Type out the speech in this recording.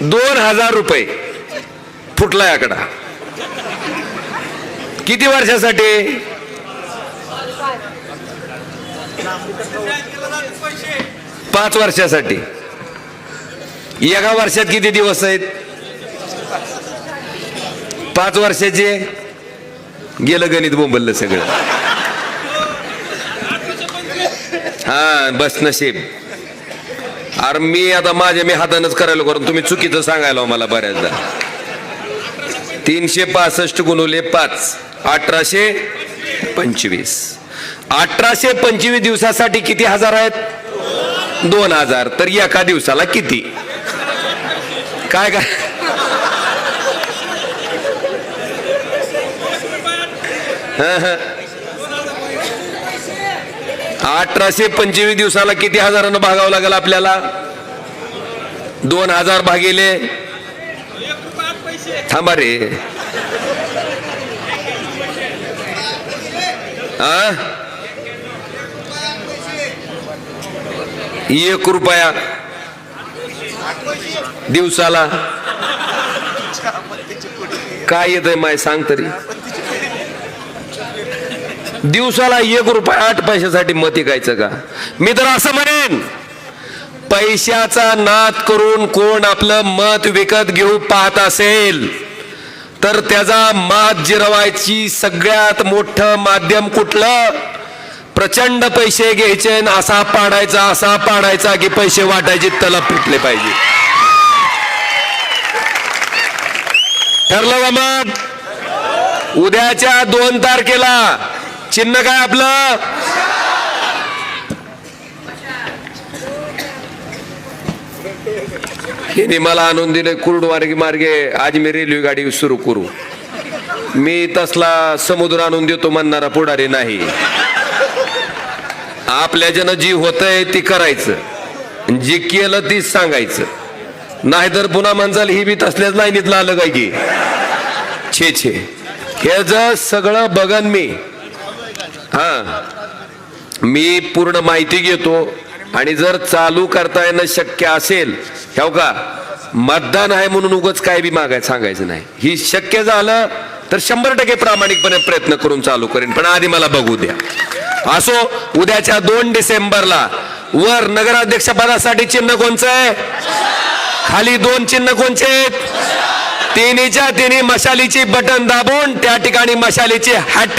2000 रुपये फुटला आकडा. किती वर्षासाठी? 5 वर्षासाठी. एका वर्षात किती दिवस आहेत? 5 वर्षाचे. गेलं गणित बोंबललं सगळं. हा बस नशीब. अरे मी आता मी हातानच करायला करून तुम्ही चुकीचं सांगायला मला बऱ्याचदा. 365 गुणुले 5 1825. 1825 दिवसासाठी किती हजार आहेत? 2000. तर एका दिवसाला किती? काय काय 1825 दिवसाला किती हजारानं भागावं लागेल आपल्याला? 2000 भागिले. थांबा रे. हा 1 रुपया दिवसाला. काय येतंय माय सांग तरी. दिवसाला 1 रुपया 8 पैशासाठी मत ऐकायचं का? मी तर असं म्हणेन, पैशाचा नाद करून कोण आपलं मत विकत घेऊ पाहत असेल तर त्याचा मात जिरवायची सगळ्यात मोठं माध्यम कुठलं? प्रचंड पैसे घ्यायचे असा पाडायचा की पैसे वाटायचे तलप फुटले पाहिजे. ठरलं का मग? उद्याच्या 2 तारखेला चिन्ह काय आपलं? हिने मला आणून दिले कुर्डवारगी मार्गे आज मी रेल्वे गाडी सुरू करू. मी तसला समुद्र आणून देतो म्हणणारा पुढारी नाही. आपल्याच्यानं जी होतंय ती करायचं, जी केलं तीच सांगायचं. नाहीतर पुन्हा म्हणचाल ही बी तसल्याच लाईनीतलं आलं काय की. छे हे जर सगळं बघन मी. हा मी पूर्ण माहिती घेतो आणि जर चालू करता येणं शक्य असेल, हो का, मतदान आहे म्हणून उगाच काय बी मागायचं सांगायचं नाही. ही शक्य झालं तर 100% प्रामाणिकपणे प्रयत्न करून चालू करेन. पण आधी मला बघू द्या. असो, उद्याच्या 2 डिसेंबरला वर नगराध्यक्ष पदासाठी चिन्ह कोणचं आहे? खाली 2 चिन्ह कोणचे आहेत? तिन्हीच्या तिन्ही मशालीची बटन दाबून त्या ठिकाणी मशालीची हॅट्रिक